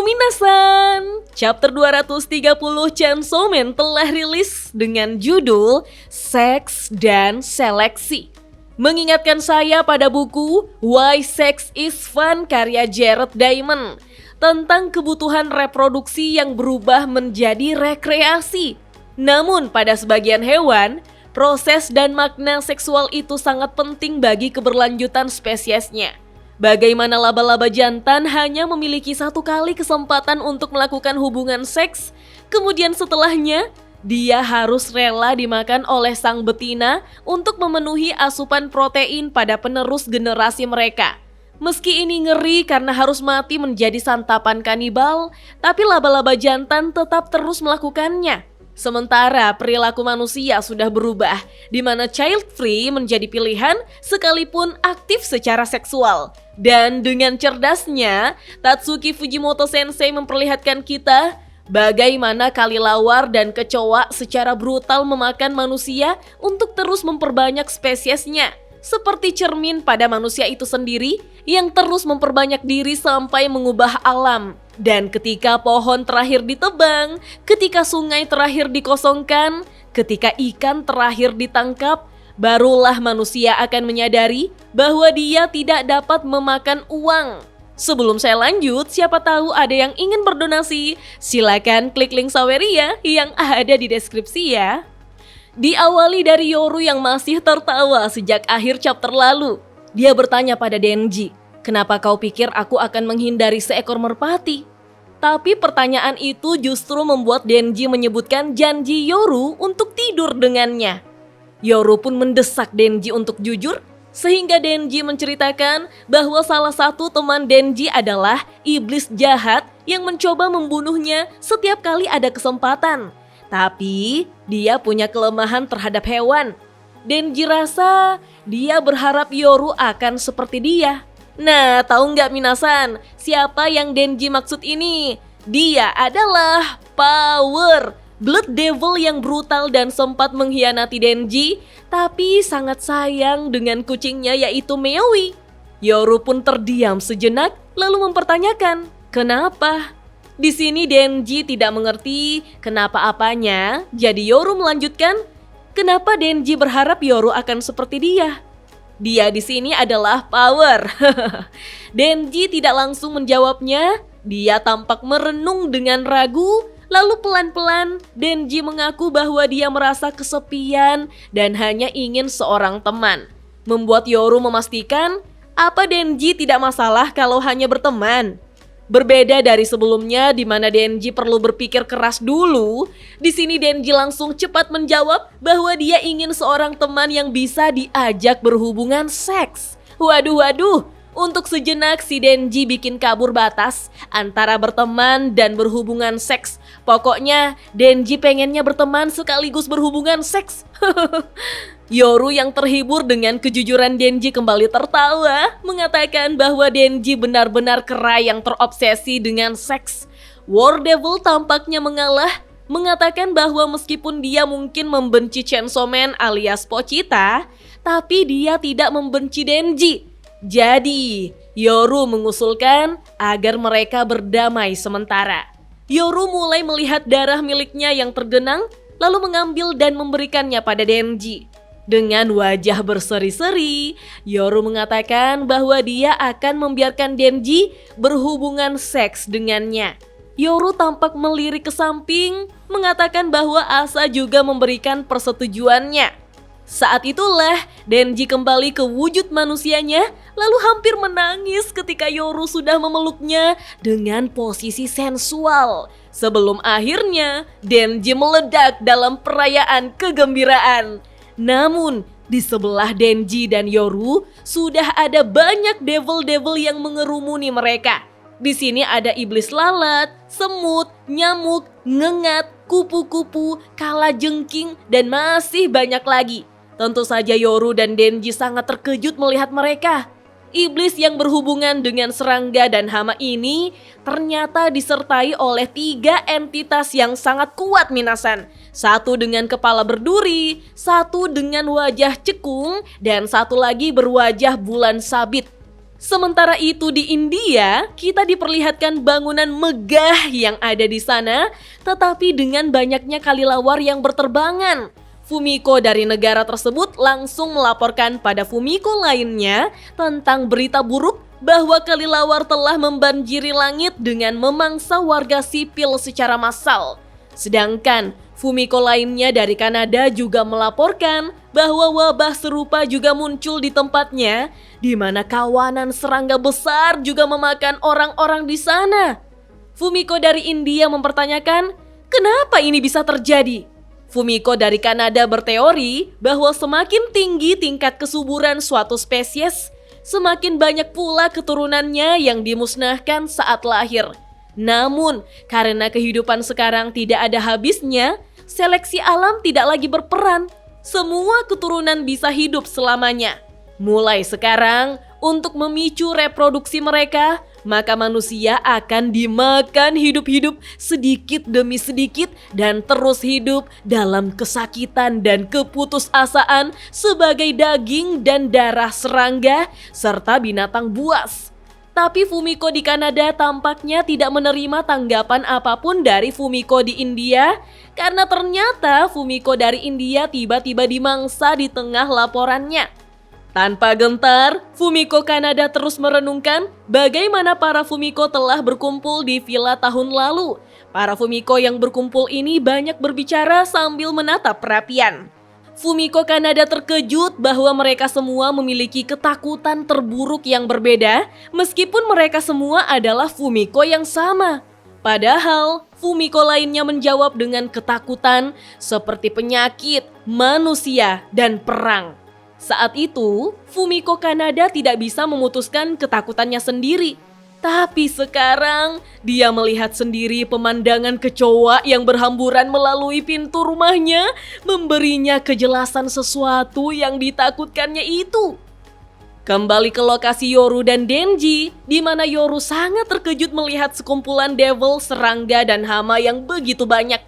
Halo minasan, chapter 230 Chainsaw Man telah rilis dengan judul Seks dan Seleksi. Mengingatkan saya pada buku Why Sex is Fun karya Jared Diamond tentang kebutuhan reproduksi yang berubah menjadi rekreasi. Namun pada sebagian hewan, proses dan makna seksual itu sangat penting bagi keberlanjutan spesiesnya. Bagaimana laba-laba jantan hanya memiliki satu kali kesempatan untuk melakukan hubungan seks, kemudian setelahnya dia harus rela dimakan oleh sang betina untuk memenuhi asupan protein pada penerus generasi mereka. Meski ini ngeri karena harus mati menjadi santapan kanibal, tapi laba-laba jantan tetap terus melakukannya. Sementara perilaku manusia sudah berubah, di mana child free menjadi pilihan sekalipun aktif secara seksual. Dan dengan cerdasnya, Tatsuki Fujimoto Sensei memperlihatkan kita bagaimana kelelawar dan kecoa secara brutal memakan manusia untuk terus memperbanyak spesiesnya. Seperti cermin pada manusia itu sendiri yang terus memperbanyak diri sampai mengubah alam. Dan ketika pohon terakhir ditebang, ketika sungai terakhir dikosongkan, ketika ikan terakhir ditangkap, barulah manusia akan menyadari bahwa dia tidak dapat memakan uang. Sebelum saya lanjut, siapa tahu ada yang ingin berdonasi, silakan klik link Saweria yang ada di deskripsi ya. Diawali dari Yoru yang masih tertawa sejak akhir chapter lalu. Dia bertanya pada Denji, "Kenapa kau pikir aku akan menghindari seekor merpati?" Tapi pertanyaan itu justru membuat Denji menyebutkan janji Yoru untuk tidur dengannya. Yoru pun mendesak Denji untuk jujur, sehingga Denji menceritakan bahwa salah satu teman Denji adalah iblis jahat yang mencoba membunuhnya setiap kali ada kesempatan. Tapi dia punya kelemahan terhadap hewan. Denji rasa dia berharap Yoru akan seperti dia. Nah, tahu nggak minasan, siapa yang Denji maksud ini? Dia adalah Power, Blood Devil yang brutal dan sempat mengkhianati Denji, tapi sangat sayang dengan kucingnya yaitu Meowi. Yoru pun terdiam sejenak lalu mempertanyakan, "Kenapa?" Di sini Denji tidak mengerti kenapa apanya, jadi Yoru melanjutkan, "Kenapa Denji berharap Yoru akan seperti dia?" Dia di sini adalah Power. Denji tidak langsung menjawabnya, dia tampak merenung dengan ragu, lalu pelan-pelan Denji mengaku bahwa dia merasa kesepian dan hanya ingin seorang teman. Membuat Yoru memastikan, apa Denji tidak masalah kalau hanya berteman? Berbeda dari sebelumnya di mana Denji perlu berpikir keras dulu, di sini Denji langsung cepat menjawab bahwa dia ingin seorang teman yang bisa diajak berhubungan seks. Waduh, untuk sejenak si Denji bikin kabur batas antara berteman dan berhubungan seks. Pokoknya Denji pengennya berteman sekaligus berhubungan seks. Yoru yang terhibur dengan kejujuran Denji kembali tertawa, mengatakan bahwa Denji benar-benar kera yang terobsesi dengan seks. War Devil tampaknya mengalah, mengatakan bahwa meskipun dia mungkin membenci Chainsaw Man alias Pochita, tapi dia tidak membenci Denji. Jadi, Yoru mengusulkan agar mereka berdamai sementara. Yoru mulai melihat darah miliknya yang tergenang, lalu mengambil dan memberikannya pada Denji. Dengan wajah berseri-seri, Yoru mengatakan bahwa dia akan membiarkan Denji berhubungan seks dengannya. Yoru tampak melirik ke samping, mengatakan bahwa Asa juga memberikan persetujuannya. Saat itulah Denji kembali ke wujud manusianya, lalu hampir menangis ketika Yoru sudah memeluknya dengan posisi sensual. Sebelum akhirnya Denji meledak dalam perayaan kegembiraan. Namun, di sebelah Denji dan Yoru sudah ada banyak devil-devil yang mengerumuni mereka. Di sini ada iblis lalat, semut, nyamuk, ngengat, kupu-kupu, kalajengking, dan masih banyak lagi. Tentu saja Yoru dan Denji sangat terkejut melihat mereka. Iblis yang berhubungan dengan serangga dan hama ini ternyata disertai oleh 3 entitas yang sangat kuat minasan. Satu dengan kepala berduri, satu dengan wajah cekung, dan satu lagi berwajah bulan sabit. Sementara itu di India, kita diperlihatkan bangunan megah yang ada di sana, tetapi dengan banyaknya kelelawar yang berterbangan. Fumiko dari negara tersebut langsung melaporkan pada Fumiko lainnya tentang berita buruk bahwa kelelawar telah membanjiri langit dengan memangsa warga sipil secara massal. Sedangkan Fumiko lainnya dari Kanada juga melaporkan bahwa wabah serupa juga muncul di tempatnya, di mana kawanan serangga besar juga memakan orang-orang di sana. Fumiko dari India mempertanyakan, kenapa ini bisa terjadi? Fumiko dari Kanada berteori bahwa semakin tinggi tingkat kesuburan suatu spesies, semakin banyak pula keturunannya yang dimusnahkan saat lahir. Namun, karena kehidupan sekarang tidak ada habisnya, seleksi alam tidak lagi berperan. Semua keturunan bisa hidup selamanya. Mulai sekarang, untuk memicu reproduksi mereka, maka manusia akan dimakan hidup-hidup sedikit demi sedikit dan terus hidup dalam kesakitan dan keputusasaan sebagai daging dan darah serangga serta binatang buas. Tapi Fumiko di Kanada tampaknya tidak menerima tanggapan apapun dari Fumiko di India karena ternyata Fumiko dari India tiba-tiba dimangsa di tengah laporannya. Tanpa gentar, Fumiko Kanada terus merenungkan bagaimana para Fumiko telah berkumpul di villa tahun lalu. Para Fumiko yang berkumpul ini banyak berbicara sambil menatap perapian. Fumiko Kanada terkejut bahwa mereka semua memiliki ketakutan terburuk yang berbeda meskipun mereka semua adalah Fumiko yang sama. Padahal Fumiko lainnya menjawab dengan ketakutan seperti penyakit, manusia, dan perang. Saat itu, Fumiko Kanada tidak bisa memutuskan ketakutannya sendiri. Tapi sekarang, dia melihat sendiri pemandangan kecoa yang berhamburan melalui pintu rumahnya, memberinya kejelasan sesuatu yang ditakutkannya itu. Kembali ke lokasi Yoru dan Denji, di mana Yoru sangat terkejut melihat sekumpulan devil, serangga, dan hama yang begitu banyak.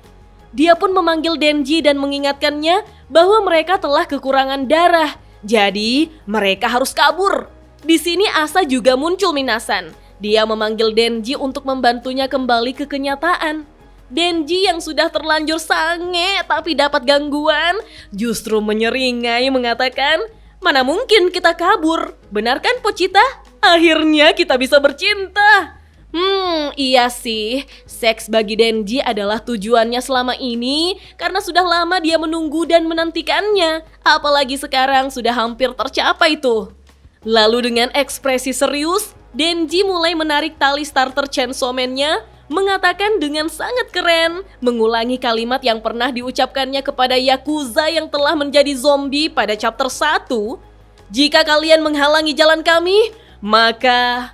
Dia pun memanggil Denji dan mengingatkannya bahwa mereka telah kekurangan darah. Jadi, mereka harus kabur. Di sini Asa juga muncul Minasan. Dia memanggil Denji untuk membantunya kembali ke kenyataan. Denji yang sudah terlanjur sange tapi dapat gangguan, justru menyeringai mengatakan, "Mana mungkin kita kabur? Benar kan Pochita? Akhirnya kita bisa bercinta." Iya sih, seks bagi Denji adalah tujuannya selama ini karena sudah lama dia menunggu dan menantikannya. Apalagi sekarang sudah hampir tercapai tuh. Lalu dengan ekspresi serius, Denji mulai menarik tali starter Chainsaw Man-nya, mengatakan dengan sangat keren, mengulangi kalimat yang pernah diucapkannya kepada Yakuza yang telah menjadi zombie pada chapter 1. "Jika kalian menghalangi jalan kami, maka..."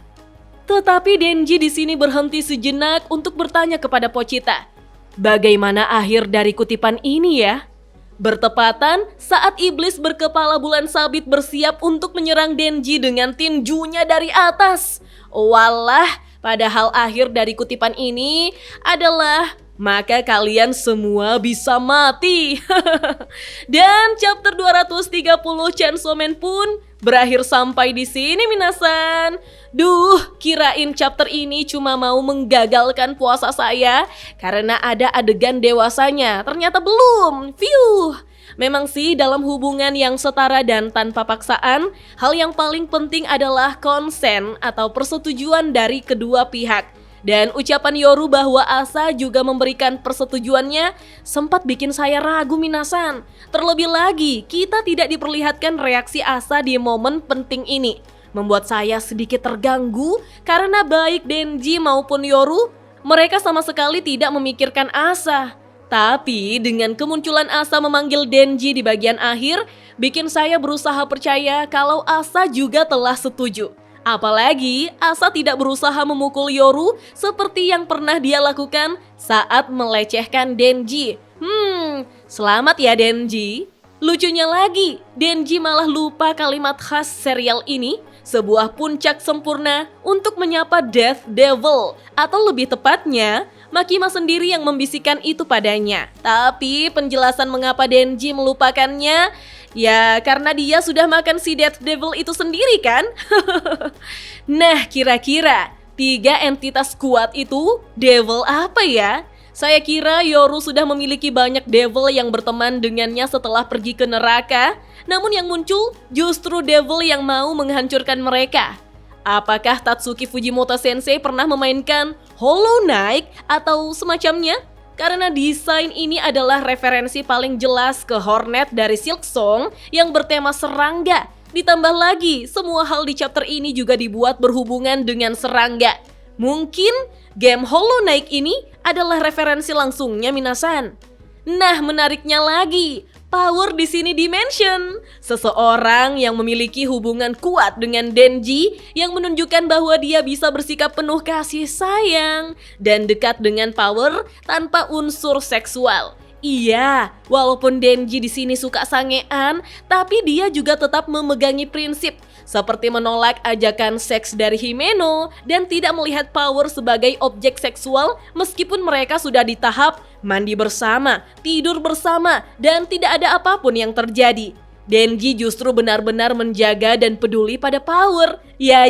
Tetapi Denji di sini berhenti sejenak untuk bertanya kepada Pochita, "Bagaimana akhir dari kutipan ini ya?" Bertepatan saat iblis berkepala bulan sabit bersiap untuk menyerang Denji dengan tinjunya dari atas. Walah, padahal akhir dari kutipan ini adalah, "Maka kalian semua bisa mati." Dan chapter 230 Chainsaw Man pun berakhir sampai di sini minasan. Duh, kirain chapter ini cuma mau menggagalkan puasa saya karena ada adegan dewasanya. Ternyata belum. Phew. Memang sih dalam hubungan yang setara dan tanpa paksaan, hal yang paling penting adalah konsen atau persetujuan dari kedua pihak. Dan ucapan Yoru bahwa Asa juga memberikan persetujuannya sempat bikin saya ragu minasan. Terlebih lagi, kita tidak diperlihatkan reaksi Asa di momen penting ini. Membuat saya sedikit terganggu karena baik Denji maupun Yoru, mereka sama sekali tidak memikirkan Asa. Tapi dengan kemunculan Asa memanggil Denji di bagian akhir, bikin saya berusaha percaya kalau Asa juga telah setuju. Apalagi Asa tidak berusaha memukul Yoru seperti yang pernah dia lakukan saat melecehkan Denji. Selamat ya Denji. Lucunya lagi, Denji malah lupa kalimat khas serial ini, sebuah puncak sempurna untuk menyapa Death Devil, atau lebih tepatnya, Makima sendiri yang membisikkan itu padanya. Tapi penjelasan mengapa Denji melupakannya, ya karena dia sudah makan si Death Devil itu sendiri kan? Nah, kira-kira 3 entitas kuat itu devil apa ya? Saya kira Yoru sudah memiliki banyak devil yang berteman dengannya setelah pergi ke neraka. Namun yang muncul justru devil yang mau menghancurkan mereka. Apakah Tatsuki Fujimoto Sensei pernah memainkan Hollow Knight atau semacamnya? Karena desain ini adalah referensi paling jelas ke Hornet dari Silk Song yang bertema serangga. Ditambah lagi, semua hal di chapter ini juga dibuat berhubungan dengan serangga. Mungkin game Hollow Knight ini adalah referensi langsungnya minasan. Nah, menariknya lagi, power di sini dimension. Seseorang yang memiliki hubungan kuat dengan Denji yang menunjukkan bahwa dia bisa bersikap penuh kasih sayang dan dekat dengan power tanpa unsur seksual. Iya, walaupun Denji di sini suka sangean, tapi dia juga tetap memegangi prinsip seperti menolak ajakan seks dari Himeno dan tidak melihat power sebagai objek seksual meskipun mereka sudah di tahap mandi bersama, tidur bersama, dan tidak ada apapun yang terjadi. Denji justru benar-benar menjaga dan peduli pada power. Ya.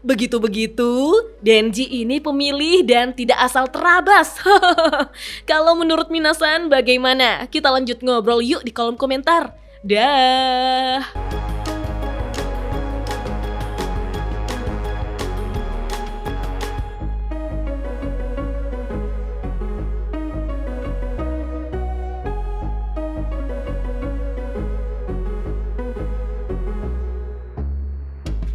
Begitu-begitu, Denji ini pemilih dan tidak asal terabas. Kalau menurut minasan bagaimana? Kita lanjut ngobrol yuk di kolom komentar. Dah.